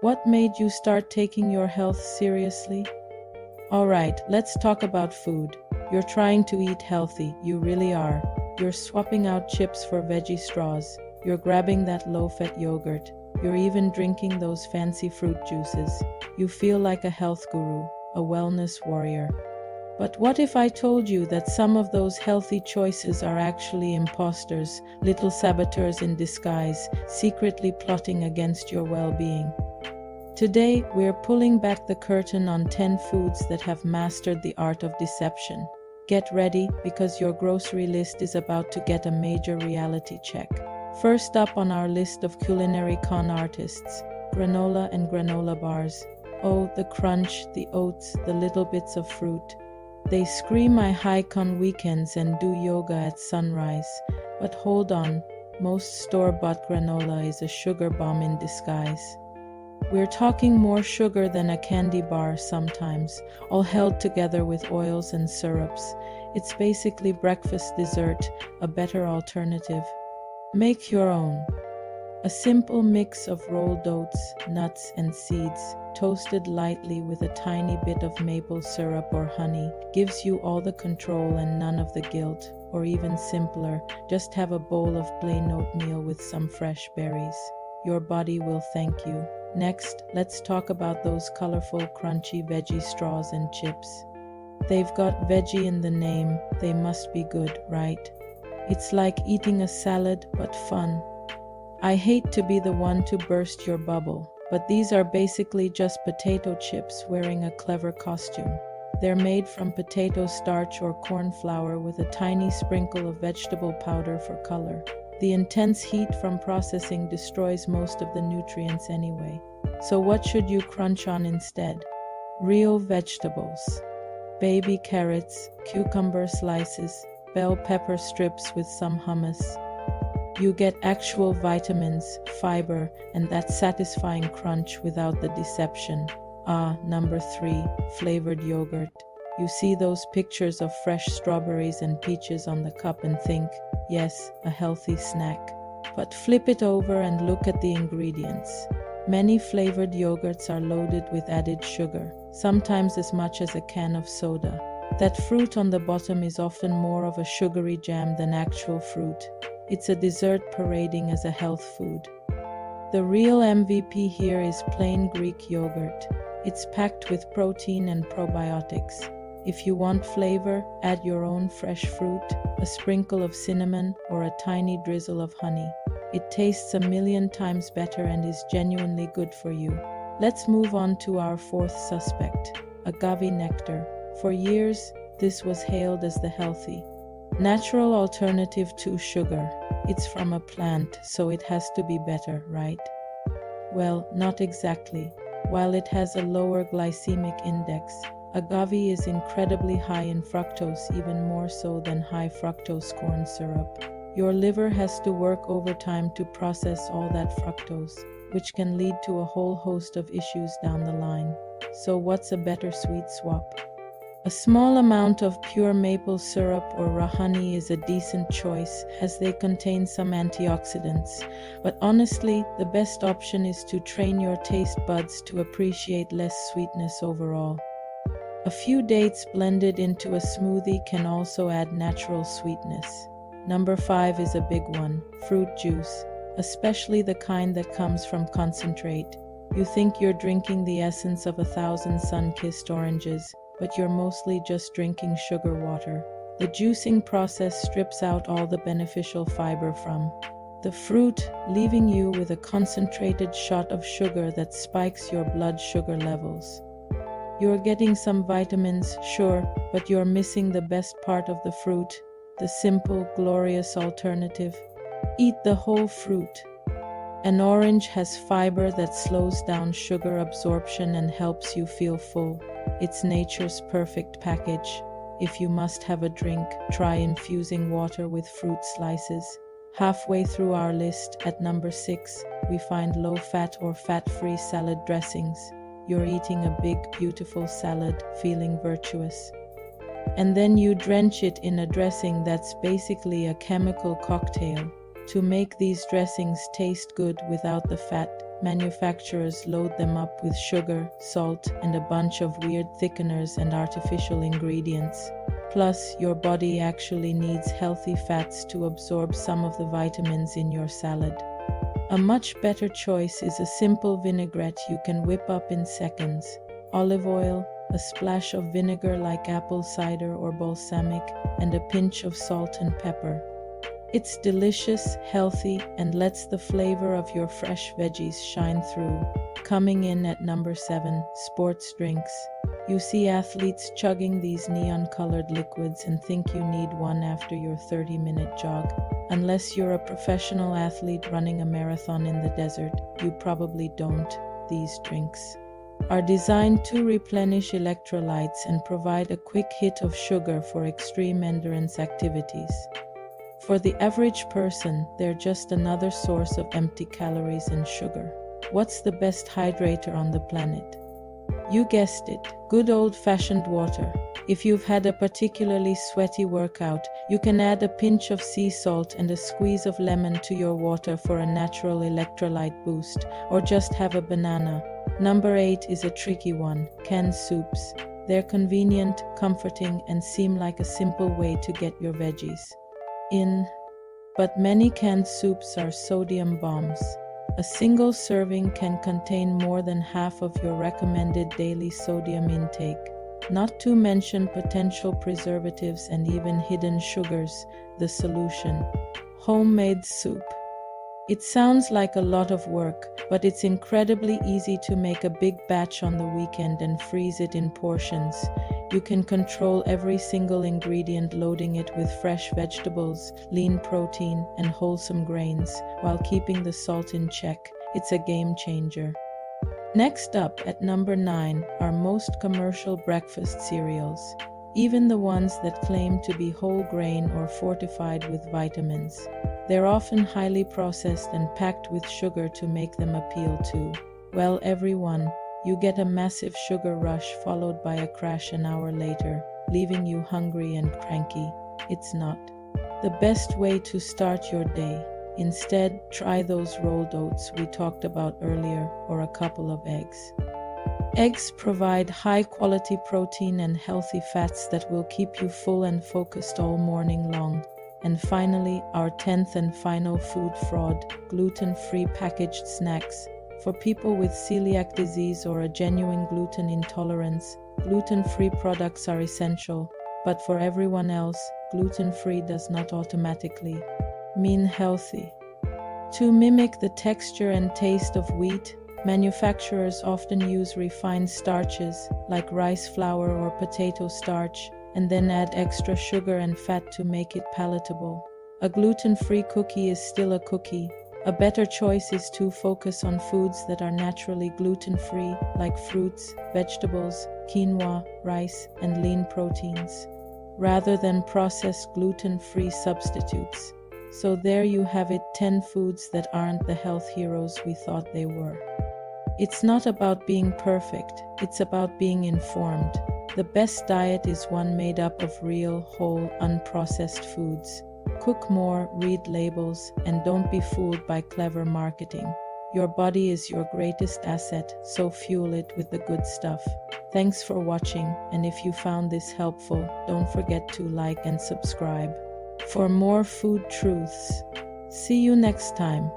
What made you start taking your health seriously? Alright, let's talk about food. You're trying to eat healthy, you really are. You're swapping out chips for veggie straws. You're grabbing that low-fat yogurt. You're even drinking those fancy fruit juices. You feel like a health guru, a wellness warrior. But what if I told you that some of those healthy choices are actually imposters, little saboteurs in disguise, secretly plotting against your well-being? Today, we're pulling back the curtain on 10 foods that have mastered the art of deception. Get ready, because your grocery list is about to get a major reality check. First up on our list of culinary con artists, granola and granola bars. Oh, the crunch, the oats, the little bits of fruit. They scream I hike on weekends and do yoga at sunrise. But hold on, most store-bought granola is a sugar bomb in disguise. We're talking more sugar than a candy bar sometimes, all held together with oils and syrups. It's basically breakfast dessert, a better alternative. Make your own. A simple mix of rolled oats, nuts, and seeds, toasted lightly with a tiny bit of maple syrup or honey, gives you all the control and none of the guilt. Or even simpler, just have a bowl of plain oatmeal with some fresh berries. Your body will thank you. Next, let's talk about those colorful, crunchy veggie straws and chips. They've got veggie in the name, they must be good, right? It's like eating a salad, but fun. I hate to be the one to burst your bubble, but these are basically just potato chips wearing a clever costume. They're made from potato starch or corn flour with a tiny sprinkle of vegetable powder for color. The intense heat from processing destroys most of the nutrients anyway. So what should you crunch on instead? Real vegetables. Baby carrots, cucumber slices, bell pepper strips with some hummus. You get actual vitamins, fiber, and that satisfying crunch without the deception. Number 3, flavored yogurt. You see those pictures of fresh strawberries and peaches on the cup and think, yes, a healthy snack. But flip it over and look at the ingredients. Many flavored yogurts are loaded with added sugar, sometimes as much as a can of soda. That fruit on the bottom is often more of a sugary jam than actual fruit. It's a dessert parading as a health food. The real MVP here is plain Greek yogurt. It's packed with protein and probiotics. If you want flavor, add your own fresh fruit, a sprinkle of cinnamon, or a tiny drizzle of honey. It tastes a million times better and is genuinely good for you. Let's move on to our fourth suspect, agave nectar. For years, this was hailed as the healthy, natural alternative to sugar. It's from a plant, so it has to be better, right? Well, not exactly. While it has a lower glycemic index, agave is incredibly high in fructose, even more so than high fructose corn syrup. Your liver has to work overtime to process all that fructose, which can lead to a whole host of issues down the line. So what's a better sweet swap? A small amount of pure maple syrup or raw honey is a decent choice, as they contain some antioxidants. But honestly, the best option is to train your taste buds to appreciate less sweetness overall. A few dates blended into a smoothie can also add natural sweetness. Number 5 is a big one, fruit juice, especially the kind that comes from concentrate. You think you're drinking the essence of 1,000 sun-kissed oranges, but you're mostly just drinking sugar water. The juicing process strips out all the beneficial fiber from the fruit, leaving you with a concentrated shot of sugar that spikes your blood sugar levels. You're getting some vitamins, sure, but you're missing the best part of the fruit, the simple, glorious alternative. Eat the whole fruit. An orange has fiber that slows down sugar absorption and helps you feel full. It's nature's perfect package. If you must have a drink, try infusing water with fruit slices. Halfway through our list, at number 6, we find low-fat or fat-free salad dressings. You're eating a big, beautiful salad, feeling virtuous. And then you drench it in a dressing that's basically a chemical cocktail. To make these dressings taste good without the fat, manufacturers load them up with sugar, salt, and a bunch of weird thickeners and artificial ingredients. Plus, your body actually needs healthy fats to absorb some of the vitamins in your salad. A much better choice is a simple vinaigrette you can whip up in seconds. Olive oil, a splash of vinegar like apple cider or balsamic, and a pinch of salt and pepper. It's delicious, healthy, and lets the flavor of your fresh veggies shine through. Coming in at number 7, sports drinks. You see athletes chugging these neon-colored liquids and think you need one after your 30-minute jog. Unless you're a professional athlete running a marathon in the desert, you probably don't. These drinks are designed to replenish electrolytes and provide a quick hit of sugar for extreme endurance activities. For the average person, they're just another source of empty calories and sugar. What's the best hydrator on the planet? You guessed it, good old-fashioned water. If you've had a particularly sweaty workout, you can add a pinch of sea salt and a squeeze of lemon to your water for a natural electrolyte boost, or just have a banana. Number 8 is a tricky one, canned soups. They're convenient, comforting, and seem like a simple way to get your veggies in. But many canned soups are sodium bombs. A single serving can contain more than half of your recommended daily sodium intake, not to mention potential preservatives and even hidden sugars. The solution: homemade soup. It sounds like a lot of work, but it's incredibly easy to make a big batch on the weekend and freeze it in portions. You can control every single ingredient, loading it with fresh vegetables, lean protein, and wholesome grains, while keeping the salt in check. It's a game changer. Next up, at number 9, are most commercial breakfast cereals, even the ones that claim to be whole grain or fortified with vitamins. They're often highly processed and packed with sugar to make them appeal to, well, everyone. You get a massive sugar rush followed by a crash an hour later, leaving you hungry and cranky. It's not the best way to start your day. Instead, try those rolled oats we talked about earlier, or a couple of eggs. Eggs provide high-quality protein and healthy fats that will keep you full and focused all morning long. And finally, our 10th and final food fraud, gluten-free packaged snacks. For people with celiac disease or a genuine gluten intolerance, gluten-free products are essential, but for everyone else, gluten-free does not automatically mean healthy. To mimic the texture and taste of wheat, manufacturers often use refined starches like rice flour or potato starch, and then add extra sugar and fat to make it palatable. A gluten-free cookie is still a cookie. A better choice is to focus on foods that are naturally gluten-free, like fruits, vegetables, quinoa, rice, and lean proteins, rather than processed gluten-free substitutes. So there you have it, 10 foods that aren't the health heroes we thought they were. It's not about being perfect, it's about being informed. The best diet is one made up of real, whole, unprocessed foods. Cook more, read labels, and don't be fooled by clever marketing. Your body is your greatest asset, so fuel it with the good stuff. Thanks for watching, and if you found this helpful, don't forget to like and subscribe for more food truths. See you next time.